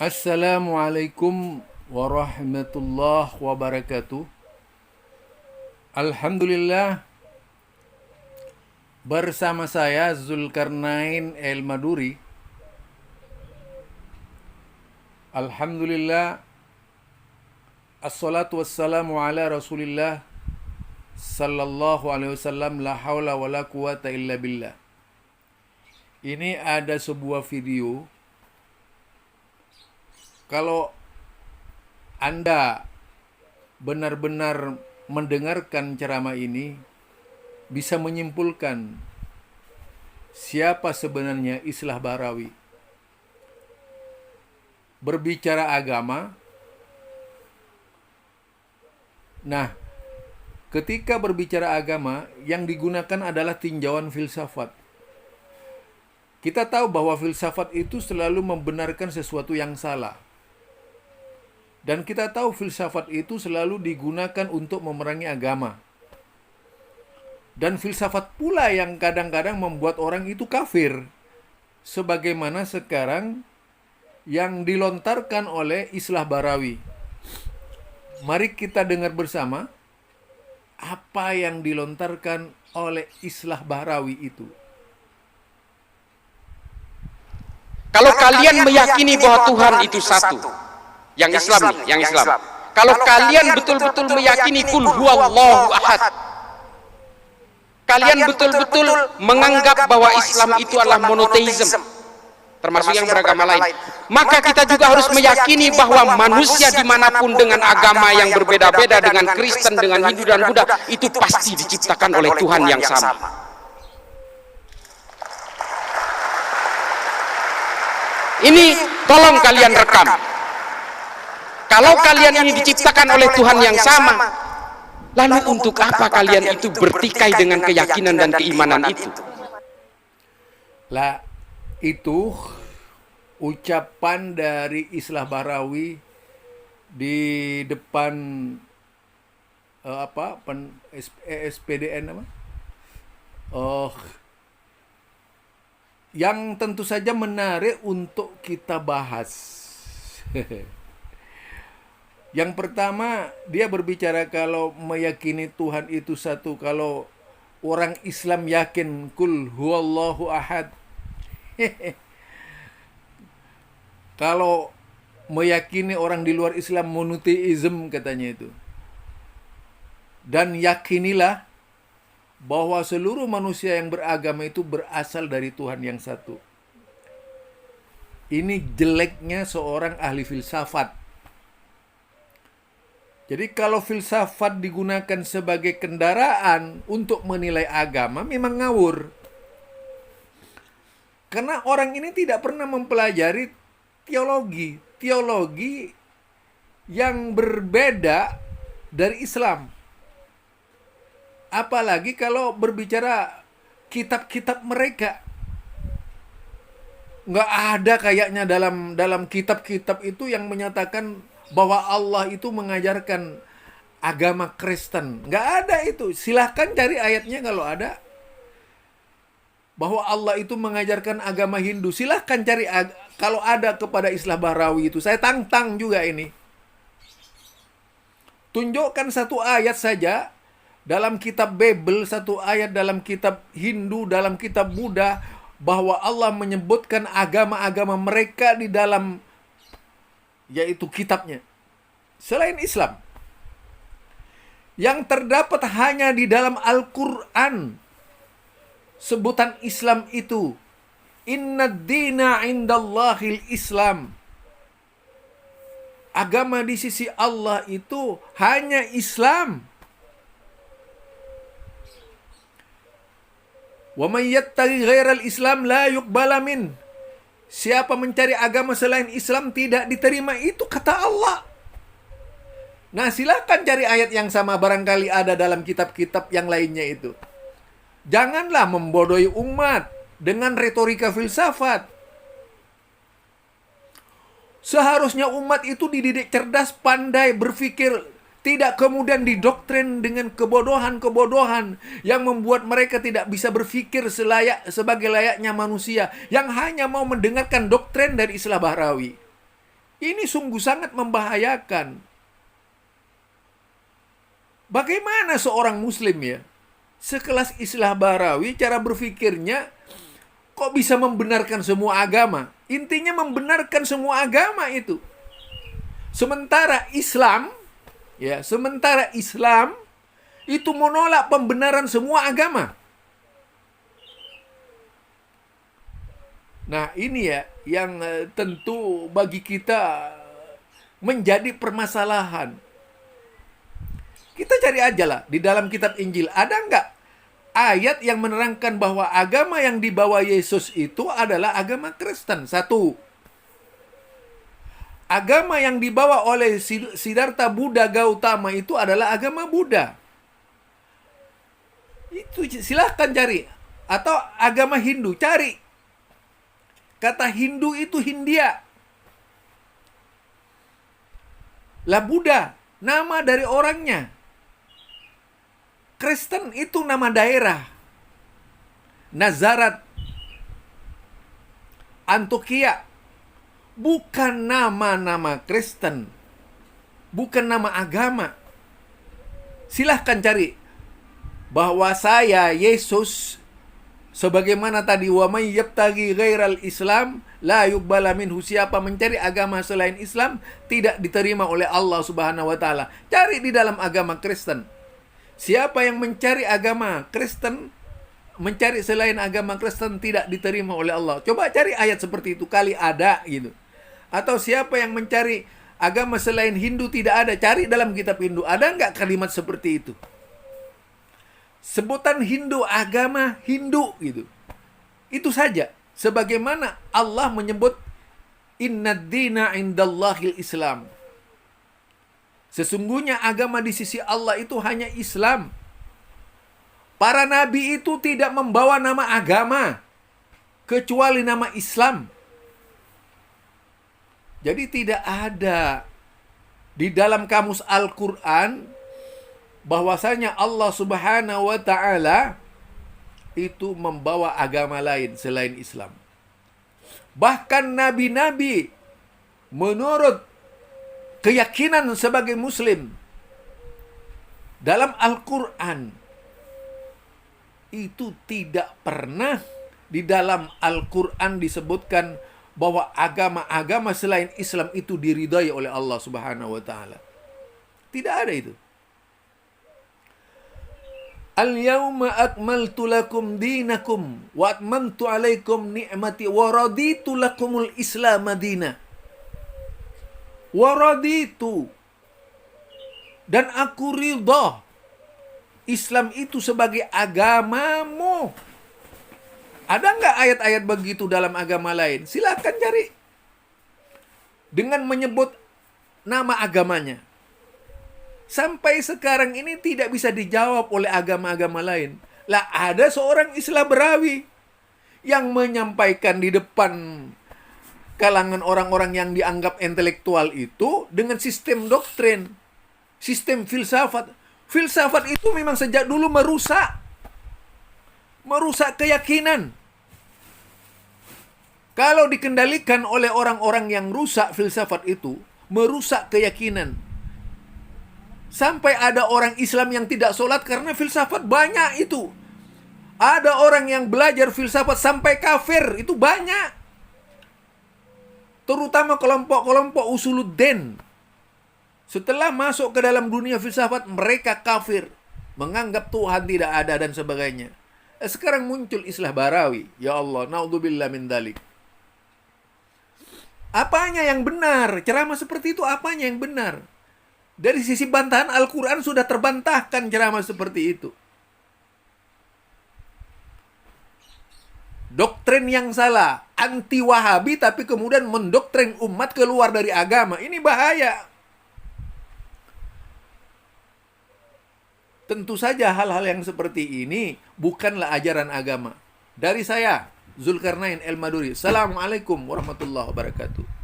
Assalamualaikum warahmatullahi wabarakatuh. Alhamdulillah, bersama saya Zulkarnain El Maduri. Alhamdulillah, assalatu wassalamu ala Rasulillah sallallahu alaihi wasallam, la haula wala quwata illa billah. Ini ada sebuah video. Kalau Anda benar-benar mendengarkan ceramah ini, bisa menyimpulkan siapa sebenarnya Islah Bahrawi. Berbicara agama. Nah, ketika berbicara agama, yang digunakan adalah tinjauan filsafat. Kita tahu bahwa filsafat itu selalu membenarkan sesuatu yang salah. Dan kita tahu filsafat itu selalu digunakan untuk memerangi agama. Dan filsafat pula yang kadang-kadang membuat orang itu kafir. Sebagaimana sekarang yang dilontarkan oleh Islah Bahrawi. Mari kita dengar bersama apa yang dilontarkan oleh Islah Bahrawi itu. Kalau kalian meyakini bahwa Tuhan itu satu, yang Islam nih, yang Islam. Kalau kalian betul-betul meyakini kul huwallahu ahad, kalian betul-betul menganggap bahwa Islam itu adalah monoteism, termasuk yang beragama lain, maka kita juga harus meyakini bahwa manusia dimanapun dengan agama yang berbeda-beda, dengan Kristen, dengan Hindu dan Buddha, itu pasti diciptakan oleh Tuhan yang sama. Ini tolong kalian rekam. Kalau kalian ini diciptakan oleh Tuhan yang sama, lalu untuk apa kalian itu bertikai dengan keyakinan dan keimanan itu? Lah, itu ucapan dari Islah Bahrawi di depan SPDN apa? Yang tentu saja menarik untuk kita bahas. Yang pertama, dia berbicara kalau meyakini Tuhan itu satu. Kalau orang Islam yakin kul huwallahu ahad. Kalau meyakini orang di luar Islam monoteism katanya itu. Dan yakinilah bahwa seluruh manusia yang beragama itu berasal dari Tuhan yang satu. Ini jeleknya seorang ahli filsafat. Jadi kalau filsafat digunakan sebagai kendaraan untuk menilai agama, memang ngawur. Karena orang ini tidak pernah mempelajari teologi. Teologi yang berbeda dari Islam. Apalagi kalau berbicara kitab-kitab mereka. Nggak ada kayaknya dalam kitab-kitab itu yang menyatakan bahwa Allah itu mengajarkan agama Kristen. Nggak ada itu. Silahkan cari ayatnya kalau ada. Bahwa Allah itu mengajarkan agama Hindu. Silahkan cari kalau ada kepada Islah Bahrawi itu. Saya tantang juga ini. Tunjukkan satu ayat saja dalam kitab Bible, satu ayat dalam kitab Hindu, dalam kitab Buddha, bahwa Allah menyebutkan agama-agama mereka di dalam yaitu kitabnya. Selain Islam. Yang terdapat hanya di dalam Al-Quran. Sebutan Islam itu. Inna dina indallahil Islam. Agama di sisi Allah itu hanya Islam. Wa may yattaqi ghairal Islam la yuqbala min. Siapa mencari agama selain Islam tidak diterima, itu kata Allah. Nah, silakan cari ayat yang sama, barangkali ada dalam kitab-kitab yang lainnya itu. Janganlah membodohi umat dengan retorika filsafat. Seharusnya umat itu dididik cerdas, pandai, berpikir, tidak kemudian didoktrin dengan kebodohan-kebodohan yang membuat mereka tidak bisa berpikir sebagai layaknya manusia yang hanya mau mendengarkan doktrin dari Islah Bahrawi. Ini sungguh sangat membahayakan. Bagaimana seorang muslim ya, sekelas Islah Bahrawi, cara berpikirnya kok bisa membenarkan semua agama? Intinya membenarkan semua agama itu. Sementara Islam itu menolak pembenaran semua agama. Nah, ini ya yang tentu bagi kita menjadi permasalahan. Kita cari aja lah di dalam kitab Injil, ada nggak ayat yang menerangkan bahwa agama yang dibawa Yesus itu adalah agama Kristen? Satu. Agama yang dibawa oleh Siddhartha Buddha Gautama itu adalah agama Buddha. Itu silahkan cari. Atau agama Hindu, cari. Kata Hindu itu Hindia. Lah Buddha, nama dari orangnya. Kristen itu nama daerah. Nazaret, Antioquia. Bukan nama-nama Kristen. Bukan nama agama. Silahkan cari. Bahwa saya, Yesus, sebagaimana tadi, wa may yabtaghi ghairal Islam la yuqbala minhu, siapa mencari agama selain Islam tidak diterima oleh Allah Subhanahu wa taala. Cari di dalam agama Kristen. Siapa yang mencari agama Kristen, mencari selain agama Kristen tidak diterima oleh Allah. Coba cari ayat seperti itu, kali ada gitu. Atau siapa yang mencari agama selain Hindu tidak ada, cari dalam kitab Hindu. Ada nggak kalimat seperti itu? Sebutan Hindu, agama Hindu gitu. Itu saja. Sebagaimana Allah menyebut innad dina indallahil Islam. Sesungguhnya agama di sisi Allah itu hanya Islam. Para nabi itu tidak membawa nama agama kecuali nama Islam. Jadi tidak ada di dalam kamus Al-Quran bahwasanya Allah Subhanahu wa taala itu membawa agama lain selain Islam. Bahkan nabi-nabi menurut keyakinan sebagai muslim dalam Al-Quran itu tidak pernah di dalam Al-Quran disebutkan bahwa agama-agama selain Islam itu diridai oleh Allah Subhanahu wa taala. Tidak ada itu. Al-yawma akmaltu lakum dinakum wa atmamtu alaikum ni'mati wa raditu lakumul Islam madina. Wa raditu, dan aku ridha Islam itu sebagai agamamu. Ada nggak ayat-ayat begitu dalam agama lain? Silakan cari. Dengan menyebut nama agamanya. Sampai sekarang ini tidak bisa dijawab oleh agama-agama lain. Lah ada seorang Islah Bahrawi yang menyampaikan di depan kalangan orang-orang yang dianggap intelektual itu dengan sistem doktrin, sistem filsafat. Filsafat itu memang sejak dulu merusak keyakinan. Kalau dikendalikan oleh orang-orang yang rusak filsafat itu, merusak keyakinan. Sampai ada orang Islam yang tidak sholat karena filsafat, banyak itu. Ada orang yang belajar filsafat sampai kafir, itu banyak. Terutama kelompok-kelompok usuluddin. Setelah masuk ke dalam dunia filsafat, mereka kafir. Menganggap Tuhan tidak ada dan sebagainya. Sekarang muncul Islah Bahrawi. Ya Allah, naudzubillah min dzalik. Apanya yang benar? Ceramah seperti itu apanya yang benar? Dari sisi bantahan Al-Quran sudah terbantahkan ceramah seperti itu. Doktrin yang salah, anti-Wahabi, tapi kemudian mendoktrin umat keluar dari agama. Ini bahaya. Tentu saja hal-hal yang seperti ini bukanlah ajaran agama. Dari saya, Zulkarnain El Maduri. Assalamualaikum warahmatullahi wabarakatuh.